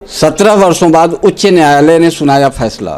17 वर्षों बाद उच्च न्यायालय ने सुनाया फैसला।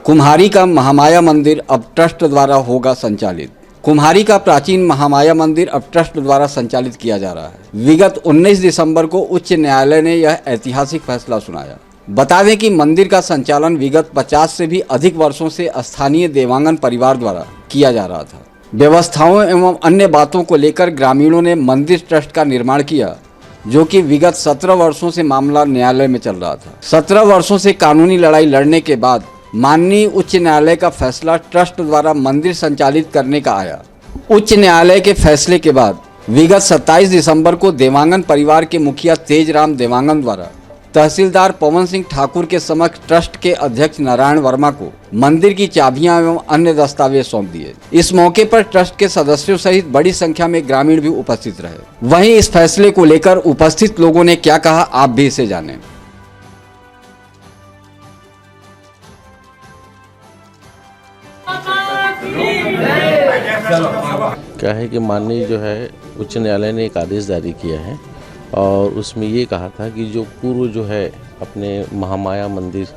कुम्हारी का महामाया मंदिर अब ट्रस्ट द्वारा होगा संचालित। कुम्हारी का प्राचीन महामाया मंदिर अब ट्रस्ट द्वारा संचालित किया जा रहा है। विगत 19 दिसंबर को उच्च न्यायालय ने यह ऐतिहासिक फैसला सुनाया। बता दें कि मंदिर का संचालन विगत 50 से भी अधिक वर्षों से स्थानीय देवांगन परिवार द्वारा किया जा रहा था। व्यवस्थाओं एवं अन्य बातों को लेकर ग्रामीणों ने मंदिर ट्रस्ट का निर्माण किया, जो कि विगत 17 वर्षों से मामला न्यायालय में चल रहा था। 17 वर्षों से कानूनी लड़ाई लड़ने के बाद माननीय उच्च न्यायालय का फैसला ट्रस्ट द्वारा मंदिर संचालित करने का आया। उच्च न्यायालय के फैसले के बाद विगत 27 दिसंबर को देवांगन परिवार के मुखिया तेजराम देवांगन द्वारा तहसीलदार पवन सिंह ठाकुर के समक्ष ट्रस्ट के अध्यक्ष नारायण वर्मा को मंदिर की चाबियां एवं अन्य दस्तावेज सौंप दिए। इस मौके पर ट्रस्ट के सदस्यों सहित बड़ी संख्या में ग्रामीण भी उपस्थित रहे। वहीं इस फैसले को लेकर उपस्थित लोगों ने क्या कहा, आप भी इसे जानें। क्या है कि माननीय जो है उच्च न्यायालय ने एक आदेश जारी किया है और उसमें ये कहा था कि जो पूर्व जो है अपने महामाया मंदिर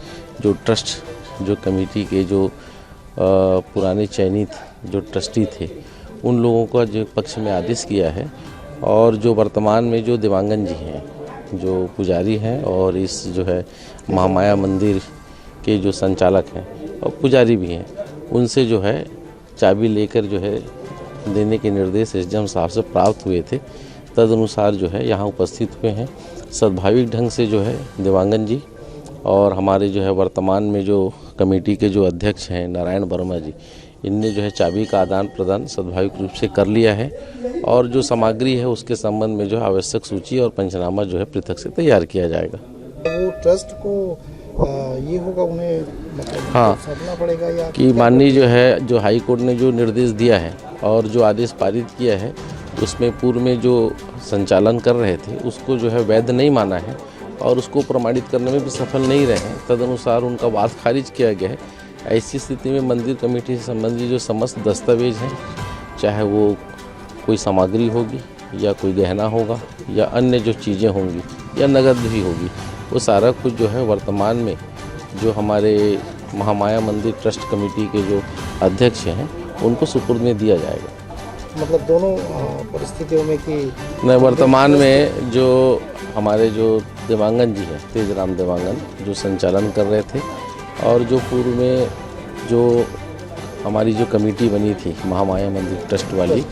जो ट्रस्ट जो कमेटी के जो पुराने चयनित जो ट्रस्टी थे उन लोगों का जो पक्ष में आदेश किया है और जो वर्तमान में जो देवांगन जी हैं जो पुजारी हैं और इस जो है महामाया मंदिर के जो संचालक हैं और पुजारी भी हैं, उनसे जो है चाबी लेकर जो है देने के निर्देश एसडीएम साहब से प्राप्त हुए थे। तदनुसार जो है यहाँ उपस्थित हुए हैं सद्भाविक ढंग से जो है देवांगन जी और हमारे जो है वर्तमान में जो कमेटी के जो अध्यक्ष हैं नारायण वर्मा जी, इनने जो है चाबी का आदान प्रदान सद्भाविक रूप से कर लिया है और जो सामग्री है उसके संबंध में जो है आवश्यक सूची और पंचनामा जो है पृथक से तैयार किया जाएगा। वो ट्रस्ट को ये होगा उन्हें मतलब समझना पड़ेगा या कि माननीय जो है जो हाई कोर्ट ने जो निर्देश दिया है और जो आदेश पारित किया है उसमें पूर्व में जो संचालन कर रहे थे उसको जो है वैध नहीं माना है और उसको प्रमाणित करने में भी सफल नहीं रहे हैं। तदनुसार उनका वाद खारिज किया गया है। ऐसी स्थिति में मंदिर कमेटी से संबंधित जो समस्त दस्तावेज हैं, चाहे वो कोई सामग्री होगी या कोई गहना होगा या अन्य जो चीज़ें होंगी या नगद भी होगी, वो सारा कुछ जो है वर्तमान में जो हमारे महामाया मंदिर ट्रस्ट कमेटी के जो अध्यक्ष हैं उनको सुपुर्द में दिया जाएगा। मतलब दोनों परिस्थितियों में कि नहीं, वर्तमान में जो हमारे जो देवांगन जी हैं तेजराम देवांगन जो संचालन कर रहे थे और जो पूर्व में जो हमारी जो कमेटी बनी थी महामाया मंदिर ट्रस्ट वाली,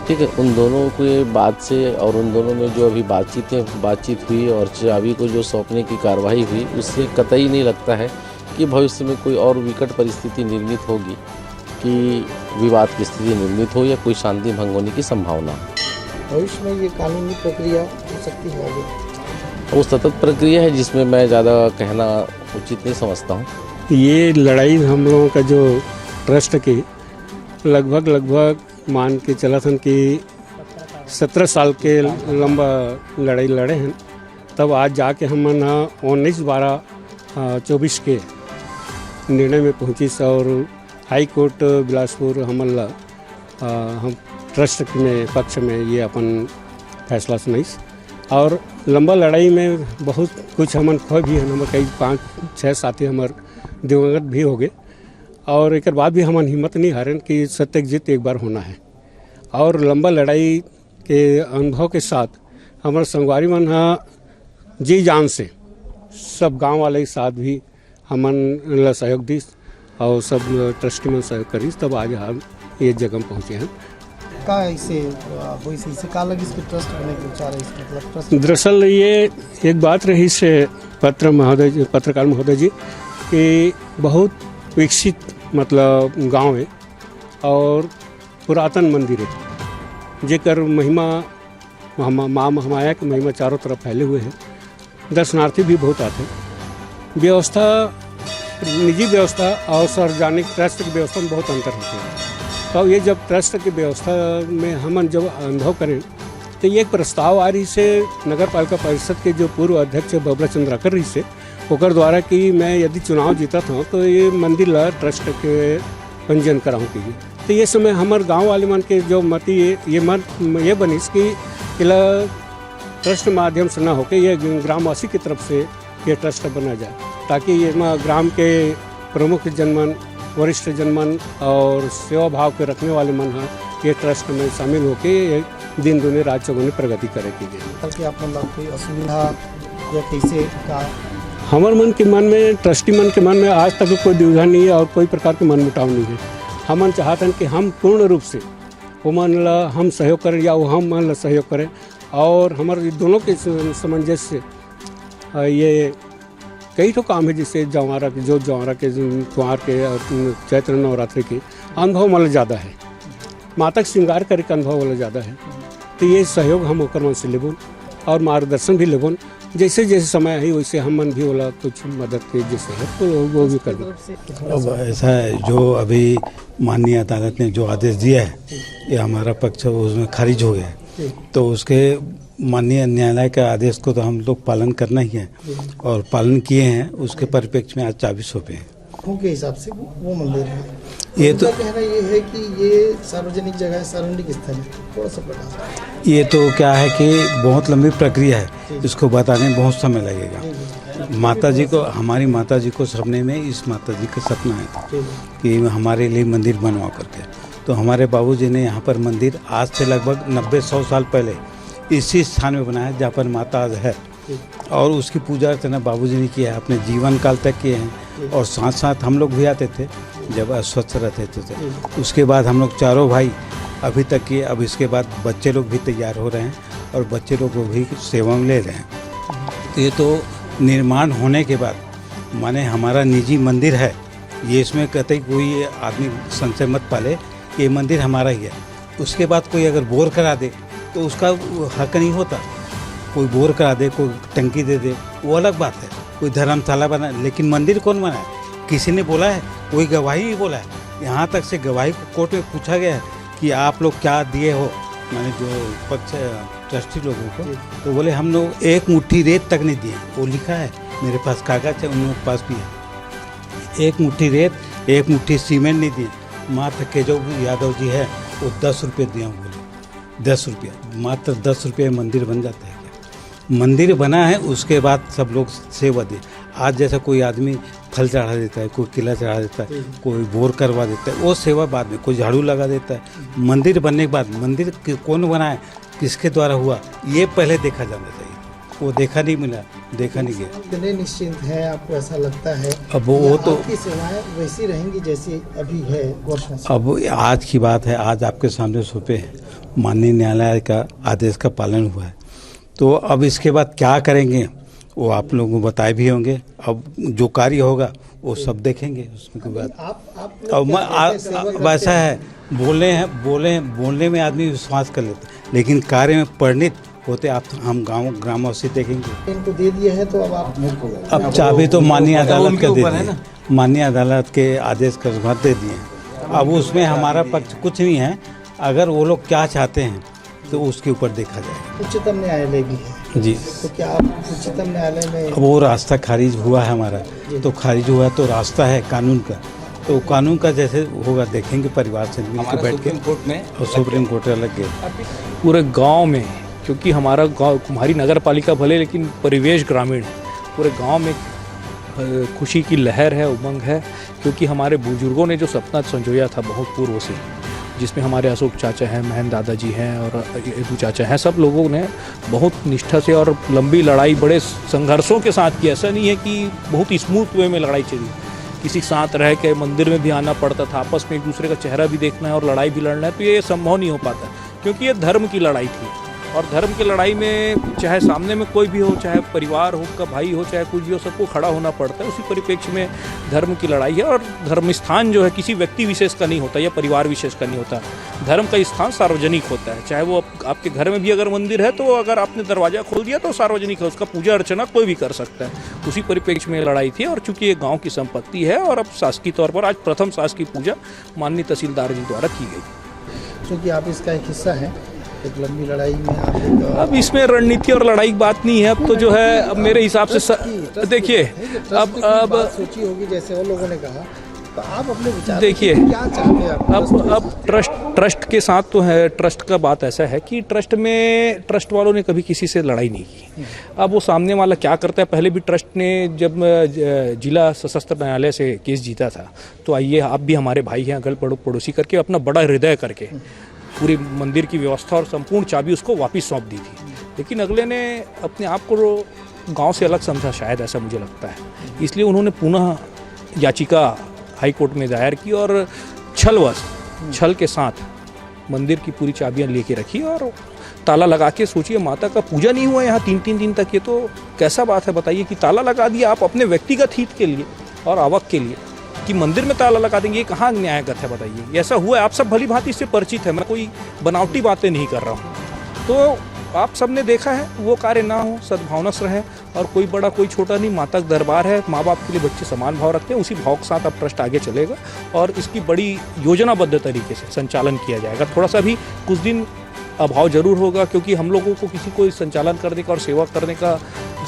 ठीक है, उन दोनों के बाद से और उन दोनों में जो अभी बातचीत हुई और चाबी को जो सौंपने की कार्रवाई हुई, उससे कतई नहीं लगता है कि भविष्य में कोई और विकट परिस्थिति निर्मित होगी कि विवाद की स्थिति निर्मित हो या कोई शांति भंग होने की संभावना हो। भविष्य में ये कानूनी प्रक्रिया हो सकती है आगे? वो सतत प्रक्रिया है जिसमें मैं ज़्यादा कहना उचित नहीं समझता हूँ। ये लड़ाई हम लोगों का जो ट्रस्ट की लगभग मान के चला था कि 17 साल के लंबा लड़ाई लड़े हैं, तब आज जाके हम 19/12/24 के निर्णय में पहुँची और हाई कोर्ट बिलासपुर हम ट्रस्ट में पक्ष में ये अपन फैसला सुनाई और लंबा लड़ाई में बहुत कुछ हमन खो भी हैं। हम कई 5-6 साथी हमार दिवंगत भी हो गए और एक बाद भी हमन हिम्मत नहीं हारें कि सत्य की जीत एक बार होना है। और लंबा लड़ाई के अनुभव के साथ हमारे संगवारी मन जी जान से सब गांव वाले के साथ भी हमन सहयोग दी और सब ट्रस्टी में सहयोग करी, तब आज हम ये जगह पहुँचे हैं। का इसे का लगी इसके ट्रस्ट बने के विचार है मतलब ट्रस्ट? दरअसल ये एक बात रही से पत्रकार महोदय जी कि बहुत विकसित मतलब गांव है और पुरातन मंदिर है जेकर महिमा माँ महामाया की महिमा चारों तरफ फैले हुए हैं। दर्शनार्थी भी बहुत आते हैं। व्यवस्था निजी व्यवस्था और सार्वजनिक ट्रस्ट की व्यवस्था में बहुत अंतर होते हैं। तो ये जब ट्रस्ट की व्यवस्था में हम जब अनुभव करें तो ये एक प्रस्ताव आ रही से नगर पालिका परिषद के जो पूर्व अध्यक्ष बबला चंद्राकर रही से ओकर द्वारा कि मैं यदि चुनाव जीता था तो ये मंदिर ला ट्रस्ट के पंजीयन कराऊँ की। तो ये समय हमारे गांव वाले मन के जो मती ये बनी कि ट्रस्ट माध्यम से ना होकर ये ग्रामवासी की तरफ से ये ट्रस्ट बना जाए, ताकि ये ग्राम के प्रमुख जनमन, वरिष्ठ जनमन और सेवा भाव के रखने वाले मन हैं, ये ट्रस्ट में शामिल होकर दिन दुनी रात चौगुनी प्रगति करेगी। ताकि आप मतलब कोई असुविधा या कैसे का हमारे मन के मन में, ट्रस्टी मन के मन में आज तक कोई दुविधा नहीं है और कोई प्रकार के मन मुटाव नहीं है। हम चाहते हैं कि हम पूर्ण रूप से वो मन ला हम सहयोग करें या वो हम मन ला सहयोग करें, और हमारे दोनों के सामंजस्य से ये कई तो काम है, जिससे जवारा के त्योहार के और चैत्र नवरात्रि के अनुभव मतलब ज़्यादा है, माता के श्रृंगार करे का अनुभव वाला ज़्यादा है। तो ये सहयोग हम ओकर मन से लेबोन और मार्गदर्शन भी लेबोन, जैसे जैसे समय है वैसे हम मन भी वाला कुछ मदद के जैसे है तो वो भी कर। अब ऐसा है, जो अभी माननीय अदालत ने जो आदेश दिया है, ये हमारा पक्ष उसमें खारिज हो गया है, तो उसके माननीय न्यायालय के आदेश को तो हम लोग पालन करना ही है और पालन किए हैं। उसके परिप्रेक्ष्य में आज 24 रुपये हैं के हिसाब से वो मंदिर है। ये तो कहना ये है कि ये सार्वजनिक जगह है, सार्वजनिक स्थल है, थोड़ा सा बता। ये तो क्या है कि बहुत लंबी प्रक्रिया है, इसको बताने में बहुत समय लगेगा। माता जी को, हमारी माता जी को सपने में इस माता जी का सपना है कि हमारे लिए मंदिर बनवा करके, तो हमारे बाबूजी ने यहाँ पर मंदिर आज से लगभग 90-100 साल पहले इसी स्थान में बनाया जहाँ पर माता आज है, और उसकी पूजा अर्चना बाबूजी ने किया है, अपने जीवन काल तक किए हैं। और साथ साथ हम लोग भी आते थे जब अस्वस्थ रहते थे। उसके बाद हम लोग चारों भाई अभी तक किए। अब इसके बाद बच्चे लोग भी तैयार हो रहे हैं और बच्चे लोग को भी सेवा में ले रहे हैं। तो ये तो निर्माण होने के बाद माने हमारा निजी मंदिर है, ये इसमें कतई कोई आदमी संशय मत पाले, ये मंदिर हमारा ही है। उसके बाद कोई अगर बोर करा दे तो उसका हक नहीं होता। कोई बोर करा दे, कोई टंकी दे दे, वो अलग बात है। कोई धर्मशाला बना, लेकिन मंदिर कौन बनाए? किसी ने बोला है? कोई गवाही ही बोला है। यहाँ तक से गवाही को कोर्ट में पूछा गया है कि आप लोग क्या दिए हो, मैंने जो पक्ष ट्रस्टी लोगों को, तो बोले हम लोग एक मुट्ठी रेत तक नहीं दिए। वो लिखा है, मेरे पास कागज है, उन लोगों के पास भी है। एक मुट्ठी रेत, एक मुट्ठी सीमेंट नहीं दिए। मात्र केशव यादव जी है, वो 10 रुपये दिए, बोले 10 रुपये, मात्र 10 रुपये मंदिर बन जाता है। मंदिर बना है, उसके बाद सब लोग सेवा दे। आज जैसा कोई आदमी फल चढ़ा देता है, कोई किला चढ़ा देता है, कोई बोर करवा देता है, वो सेवा बाद में, कोई झाड़ू लगा देता है। मंदिर बनने के बाद मंदिर कौन बनाए, किसके द्वारा हुआ, ये पहले देखा जाना चाहिए। वो देखा नहीं मिला, देखा नहीं गया। कितने निश्चिंत है आपको, ऐसा लगता है अब वो तो आपकी सेवाएं वैसी रहेंगी जैसी अभी है वर्षों से? अब आज की बात है, आज आपके सामने सौंपे हैं, माननीय न्यायालय का आदेश का पालन हुआ है। तो अब इसके बाद क्या करेंगे वो आप लोगों को बताए भी होंगे। अब जो कार्य होगा वो सब देखेंगे, उसमें कोई बात। अब ऐसा है, बोलने में आदमी विश्वास कर लेता है, लेकिन कार्य में परिणित होते आप हम ग्रामवासी देखेंगे। इनको दे दिए हैं तो अब आप अब चाबी तो माननीय अदालत का दे दिए, माननीय अदालत के आदेश के बाद दे दिए। अब उसमें हमारा पक्ष कुछ नहीं है। अगर वो लोग क्या चाहते हैं तो उसके ऊपर देखा जाएगा। उच्चतम न्यायालय भी है जी, तो क्या आप उच्चतम न्यायालय में? वो रास्ता खारिज हुआ है हमारा, तो खारिज हुआ तो रास्ता है कानून का, तो कानून का जैसे होगा देखेंगे, परिवार से मिल के बैठ के। और सुप्रीम कोर्ट अलग गए पूरे गांव में, क्योंकि हमारा गांव कुम्हारी नगर पालिका भले लेकिन परिवेश ग्रामीण है। पूरे गांव में खुशी की लहर है, उमंग है, क्योंकि हमारे बुजुर्गों ने जो सपना संजोया था बहुत पूर्व से, जिसमें हमारे अशोक चाचा हैं, महेंद्र दादाजी हैं और यदु चाचा हैं, सब लोगों ने बहुत निष्ठा से और लंबी लड़ाई, बड़े संघर्षों के साथ की। ऐसा नहीं है कि बहुत स्मूथ वे में लड़ाई चली, किसी के साथ रह के मंदिर में भी आना पड़ता था, आपस में एक दूसरे का चेहरा भी देखना है और लड़ाई भी लड़ना है, तो ये संभव नहीं हो पाता, क्योंकि ये धर्म की लड़ाई थी। और धर्म की लड़ाई में चाहे सामने में कोई भी हो, चाहे परिवार हो का भाई हो, चाहे कुछ भी हो, सबको खड़ा होना पड़ता है। उसी परिप्रेक्ष्य में धर्म की लड़ाई है। और धर्म स्थान जो है किसी व्यक्ति विशेष का नहीं होता या परिवार विशेष का नहीं होता। धर्म का स्थान सार्वजनिक होता है। चाहे वो आपके घर में भी अगर मंदिर है तो अगर आपने दरवाजा खोल दिया तो सार्वजनिक है, उसका पूजा अर्चना कोई भी कर सकता है। उसी परिप्रेक्ष्य में लड़ाई थी। और चूंकि ये गाँव की संपत्ति है और अब शासकीय तौर पर आज प्रथम शासकीय पूजा माननीय तहसीलदार जी द्वारा की गई। क्योंकि आप इसका एक हिस्सा हैं, एक लंबी लड़ाई में आप अब इसमें रणनीति और लड़ाई की बात नहीं है। अब तो जो है अब मेरे हिसाब से देखिए अब सोची होगी, जैसे वो लोगों ने कहा तो आप अपने विचार देखिए, क्या चाहते हैं आप? अब ट्रस्ट के साथ तो है। ट्रस्ट का बात ऐसा है कि ट्रस्ट वालों ने कभी किसी से लड़ाई नहीं की। अब वो सामने वाला क्या करता है, पहले भी ट्रस्ट ने जब जिला सशस्त्र न्यायालय से केस जीता था, तो आइए आप भी हमारे भाई हैं, अगल पड़ोसी करके अपना बड़ा हृदय करके पूरी मंदिर की व्यवस्था और संपूर्ण चाबी उसको वापस सौंप दी थी। लेकिन अगले ने अपने आप को गांव से अलग समझा, शायद ऐसा मुझे लगता है, इसलिए उन्होंने पुनः याचिका हाई कोर्ट में दायर की और छल के साथ मंदिर की पूरी चाबियां लेके रखी और ताला लगा के, सोचिए माता का पूजा नहीं हुआ यहाँ 3-3 दिन तक, ये तो कैसा बात है बताइए कि ताला लगा दिया आप अपने व्यक्तिगत हित के लिए और आवक के लिए, कि मंदिर में ताला लगा देंगे, ये कहाँ न्यायगत है बताइए। ऐसा हुआ है, आप सब भली भांति इससे परिचित है, मैं कोई बनावटी बातें नहीं कर रहा हूँ। तो आप सब ने देखा है, वो कार्य ना हो, सद्भावना से रहे और कोई बड़ा कोई छोटा नहीं, माता का दरबार है, माँ बाप के लिए बच्चे समान भाव रखते हैं, उसी भाव के साथ अब ट्रस्ट आगे चलेगा और इसकी बड़ी योजनाबद्ध तरीके से संचालन किया जाएगा। थोड़ा सा भी कुछ दिन अभाव जरूर होगा, क्योंकि हम लोगों को किसी को संचालन करने का और सेवा करने का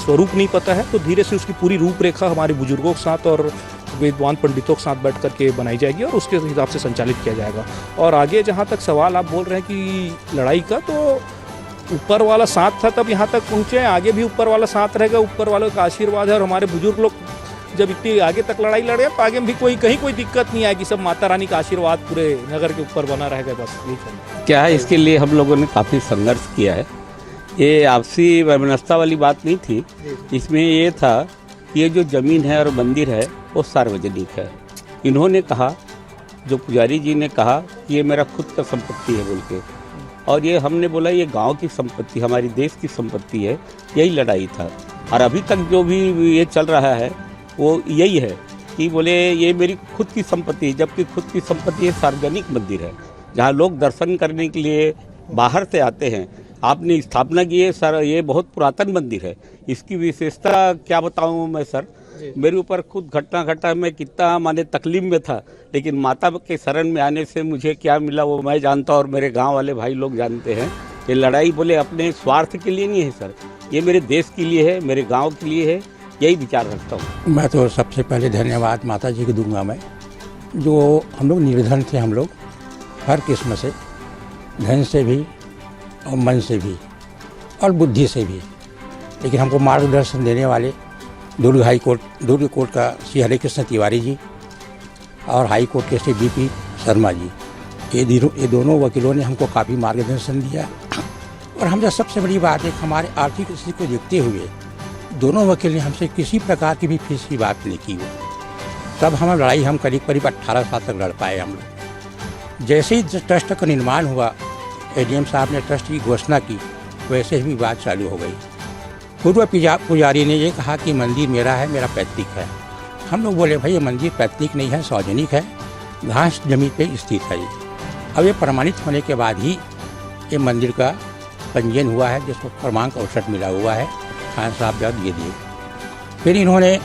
स्वरूप नहीं पता है, तो धीरे से उसकी पूरी रूपरेखा हमारे बुजुर्गों के साथ और विद्वान पंडितों के साथ बैठ करके बनाई जाएगी और उसके हिसाब से संचालित किया जाएगा। और आगे जहाँ तक सवाल आप बोल रहे हैं कि लड़ाई का, तो ऊपर वाला साथ था तब यहाँ तक पहुँचे हैं, आगे भी ऊपर वाला साथ रहेगा, ऊपर वालों का आशीर्वाद है। और हमारे बुजुर्ग लोग जब इतनी आगे तक लड़ाई लड़े तो आगे भी कहीं कोई दिक्कत नहीं आएगी, सब माता रानी का आशीर्वाद पूरे नगर के ऊपर बना रहेगा, बस यही चल। क्या है, इसके लिए हम लोगों ने काफ़ी संघर्ष किया है। ये आपसी वैमनस्यता वाली बात नहीं थी, इसमें ये था कि ये जो ज़मीन है और मंदिर है वो सार्वजनिक है। इन्होंने कहा, जो पुजारी जी ने कहा कि ये मेरा खुद का संपत्ति है बोल के, और ये हमने बोला ये गांव की संपत्ति, हमारी देश की संपत्ति है। यही लड़ाई था और अभी तक जो भी ये चल रहा है वो यही है कि बोले ये मेरी खुद की संपत्ति है, जबकि खुद की संपत्ति ये सार्वजनिक मंदिर है जहाँ लोग दर्शन करने के लिए बाहर से आते हैं। आपने स्थापना की है सर, ये बहुत पुरातन मंदिर है, इसकी विशेषता क्या बताऊँ मैं सर। मेरे ऊपर खुद घटना घटा, मैं कितना माने तकलीफ में था, लेकिन माता के शरण में आने से मुझे क्या मिला वो मैं जानता हूँ और मेरे गांव वाले भाई लोग जानते हैं। ये लड़ाई बोले अपने स्वार्थ के लिए नहीं है सर, ये मेरे देश के लिए है, मेरे गांव के लिए है, यही विचार रखता हूँ। मैं तो सबसे पहले धन्यवाद माता जी को दूंगा मैं, जो हम लोग निर्धन थे, हम लोग हर किस्म से, धन से भी और मन से भी और बुद्धि से भी, लेकिन हमको मार्गदर्शन देने वाले दुर्ग कोर्ट का श्री हरे कृष्ण तिवारी जी और हाई कोर्ट के श्री बीपी शर्मा जी, ये दोनों वकीलों ने हमको काफ़ी मार्गदर्शन दिया। और हम जो सबसे बड़ी बात है, हमारे आर्थिक स्थिति को देखते हुए दोनों वकील ने हमसे किसी प्रकार की भी फीस की बात नहीं की हो। तब हम लड़ाई हम करीब 18 साल तक लड़ पाए हम लोग। जैसे ही ट्रस्ट का निर्माण हुआ, एडीएम साहब ने ट्रस्ट की घोषणा की, वैसे ही बात चालू हो गई। पूर्व पुजारी ने ये कहा कि मंदिर मेरा है, मेरा पैतृक है। हम लोग बोले भाई ये मंदिर पैतृक नहीं है, सार्वजनिक है, घास जमीन पे स्थित है। अब ये प्रमाणित होने के बाद ही ये मंदिर का पंजीयन हुआ है, जिसको क्रमांक 68 मिला हुआ है, खान साहब जब ये दिए। फिर इन्होंने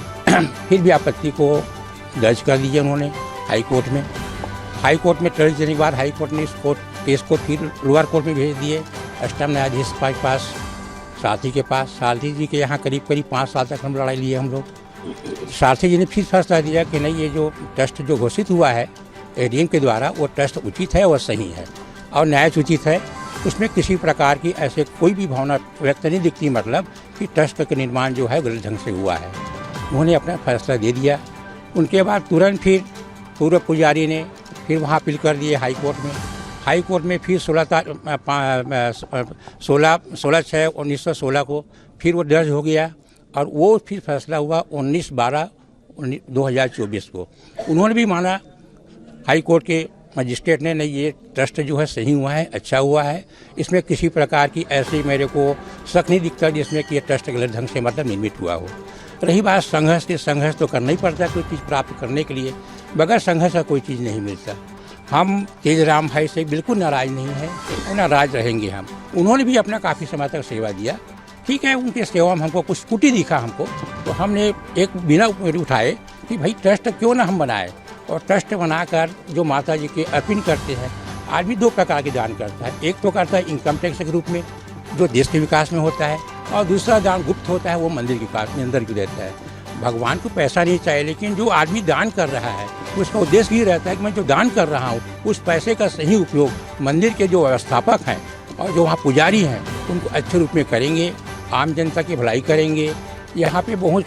फिर भी आपत्ति को दर्ज कर दिया उन्होंने हाई कोर्ट में। हाई कोर्ट में दर्ज देने के बाद हाई कोर्ट ने इस केस को फिर लोअर कोर्ट में भेज दिए, अष्टम न्यायाधीश के पास, सारथी के पास। सारथी जी के यहाँ करीब 5 साल तक हम लड़ाई लिए हम लोग। सारथी जी ने फिर फैसला दिया कि नहीं, ये जो ट्रस्ट जो घोषित हुआ है एडीएम के द्वारा, वो ट्रस्ट उचित है, वो सही है और न्यायोचित है। उसमें किसी प्रकार की ऐसे कोई भी भावना व्यक्त नहीं दिखती, मतलब कि ट्रस्ट का निर्माण जो है गलत ढंग से हुआ है। उन्होंने अपना फैसला दे दिया। उनके बाद तुरंत फिर पूर्व पुजारी ने फिर वहाँ अपील कर दिए हाई कोर्ट में। हाई कोर्ट में फिर 16/6/1916 को फिर वो दर्ज हो गया और वो फिर फैसला हुआ 19/12/2024 को। उन्होंने भी माना, हाई कोर्ट के मजिस्ट्रेट ने, नहीं ये ट्रस्ट जो है सही हुआ है, अच्छा हुआ है, इसमें किसी प्रकार की ऐसी मेरे को शक नहीं दिखता जिसमें कि ये ट्रस्ट गलत ढंग से मतलब निर्मित हुआ हो। रही बात संघर्ष की, संघर्ष तो करना ही पड़ता है कोई चीज़ प्राप्त करने के लिए, बगैर संघर्ष का कोई चीज़ नहीं मिलता। हम तेजराम भाई से बिल्कुल नाराज़ नहीं हैं और नाराज़ रहेंगे हम। उन्होंने भी अपना काफ़ी समय तक सेवा दिया, ठीक है, उनकी सेवा में हमको कुछ त्रुटि दिखा हमको, तो हमने एक बिना उठाए कि भाई ट्रस्ट क्यों ना हम बनाए, और ट्रस्ट बनाकर जो माता जी के अर्पण करते हैं। आदमी 2 प्रकार के दान करता है, एक तो करता है इनकम टैक्स के रूप में जो देश के विकास में होता है, और दूसरा दान गुप्त होता है, वो मंदिर के विकास में अंदर की देता है। भगवान को पैसा नहीं चाहिए, लेकिन जो आदमी दान कर रहा है उसका उद्देश्य ये रहता है कि मैं जो दान कर रहा हूँ उस पैसे का सही उपयोग मंदिर के जो व्यवस्थापक हैं और जो वहाँ पुजारी हैं उनको अच्छे रूप में करेंगे, आम जनता की भलाई करेंगे। यहाँ पे बहुत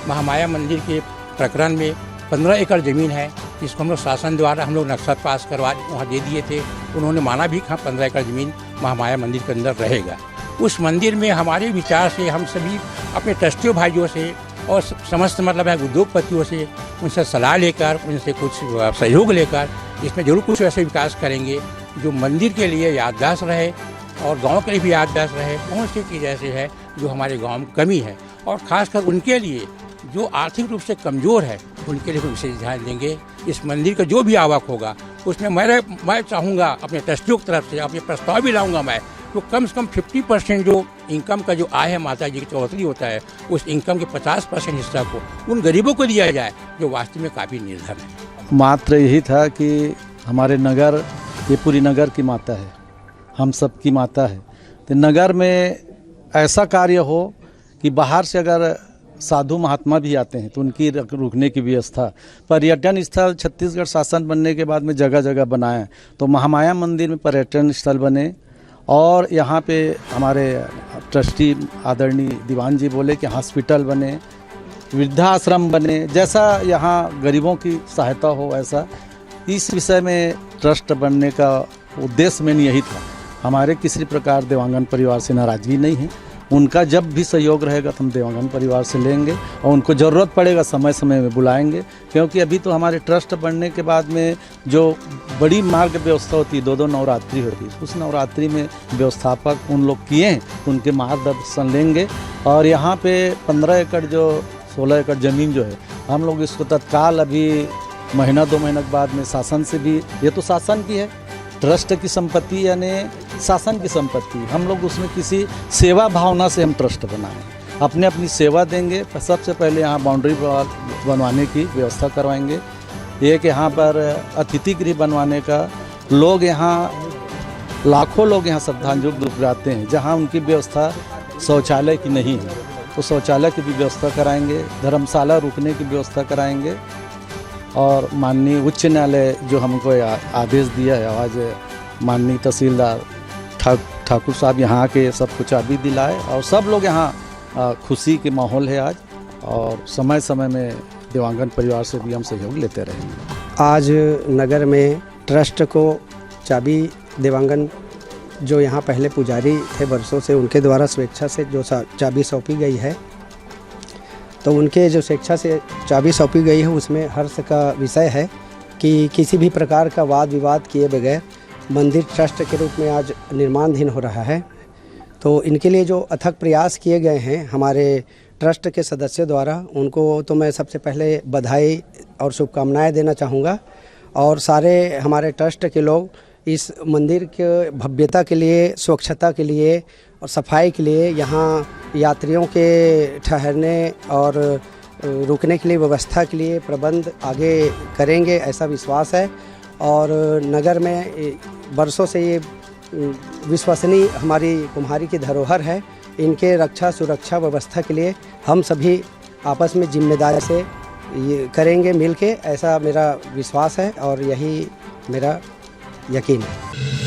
महामाया मंदिर के प्रकरण में 15 एकड़ ज़मीन है, जिसको हम लोग शासन द्वारा हम लोग नक्शा पास करवा वहाँ दे दिए थे। उन्होंने माना भी हाँ 15 एकड़ ज़मीन महामाया मंदिर के अंदर रहेगा। उस मंदिर में हमारे विचार से हम सभी अपने ट्रस्टियों भाइयों से और समस्त मतलब है उद्योगपतियों से उनसे सलाह लेकर, उनसे कुछ सहयोग लेकर इसमें जरूर कुछ ऐसे विकास करेंगे जो मंदिर के लिए यादगार रहे और गांव के लिए भी यादगार रहे। बहुत सी चीज़ ऐसे है जो हमारे गांव में कमी है और ख़ासकर उनके लिए जो आर्थिक रूप से कमज़ोर है उनके लिए विशेष ध्यान देंगे। इस मंदिर का जो भी आवक होगा उसमें मैं चाहूँगा अपने ट्रस्टियों की तरफ से अपने प्रस्ताव भी लाऊंगा मैं तो कम से कम 50% जो इनकम का जो आय है माता जी की चौधरी होता है उस इनकम के 50% हिस्सा को उन गरीबों को दिया जाए जो वास्तव में काफ़ी निर्धन है। मात्र यही था कि हमारे नगर, ये पूरी नगर की माता है, हम सब की माता है, तो नगर में ऐसा कार्य हो कि बाहर से अगर साधु महात्मा भी आते हैं तो उनकी रुकने की व्यवस्था। पर्यटन स्थल छत्तीसगढ़ शासन बनने के बाद में जगह जगह बनाए, तो महामाया मंदिर में पर्यटन स्थल बने और यहाँ पे हमारे ट्रस्टी आदरणीय दीवान जी बोले कि हॉस्पिटल बने, वृद्धाश्रम बने, जैसा यहाँ गरीबों की सहायता हो ऐसा। इस विषय में ट्रस्ट बनने का उद्देश्य में यही था। हमारे किसी प्रकार देवांगन परिवार से नाराज़गी नहीं है, उनका जब भी सहयोग रहेगा तो हम देवांगन परिवार से लेंगे और उनको ज़रूरत पड़ेगा समय समय में बुलाएंगे, क्योंकि अभी तो हमारे ट्रस्ट बनने के बाद में जो बड़ी मार्ग व्यवस्था होती है, 2 नवरात्रि होती है, उस नवरात्रि में व्यवस्थापक उन लोग किए हैं तो उनके मार्गदर्शन लेंगे। और यहाँ पे 15 एकड़ जो 16 एकड़ ज़मीन जो है हम लोग इसको तत्काल अभी महीना 2 महीने के बाद में शासन से भी, ये तो शासन की है, ट्रस्ट की संपत्ति यानी शासन की संपत्ति, हम लोग उसमें किसी सेवा भावना से हम ट्रस्ट बनाएं, अपने अपनी सेवा देंगे। सबसे पहले यहाँ बाउंड्री बनवाने की व्यवस्था करवाएंगे, एक यहाँ पर अतिथि गृह बनवाने का, लोग यहाँ लाखों लोग यहाँ श्रद्धांजलि आते हैं, जहाँ उनकी व्यवस्था शौचालय की नहीं है तो शौचालय की भी व्यवस्था कराएंगे, धर्मशाला रुकने की व्यवस्था कराएंगे। और माननीय उच्च न्यायालय जो हमको आदेश दिया है, आज माननीय तहसीलदार ठाकुर साहब यहाँ के सबको चाबी दिलाए और सब लोग यहाँ खुशी के माहौल है आज, और समय समय में देवांगन परिवार से भी हम सहयोग लेते रहेंगे। आज नगर में ट्रस्ट को चाबी देवांगन जो यहाँ पहले पुजारी थे वर्षों से, उनके द्वारा स्वेच्छा से जो चाबी सौंपी गई है, तो उनके जो स्वेच्छा से चाबी सौंपी गई है उसमें हर्ष का विषय है कि किसी भी प्रकार का वाद विवाद किए बगैर मंदिर ट्रस्ट के रूप में आज निर्माणाधीन हो रहा है। तो इनके लिए जो अथक प्रयास किए गए हैं हमारे ट्रस्ट के सदस्यों द्वारा, उनको तो मैं सबसे पहले बधाई और शुभकामनाएं देना चाहूँगा। और सारे हमारे ट्रस्ट के लोग इस मंदिर के भव्यता के लिए, स्वच्छता के लिए और सफाई के लिए, यहाँ यात्रियों के ठहरने और रुकने के लिए व्यवस्था के लिए प्रबंध आगे करेंगे, ऐसा विश्वास है। और नगर में वर्षों से ये विश्वसनीय हमारी कुम्हारी की धरोहर है, इनके रक्षा सुरक्षा व्यवस्था के लिए हम सभी आपस में जिम्मेदारी से ये करेंगे मिलके, ऐसा मेरा विश्वास है और यही मेरा यकीन है।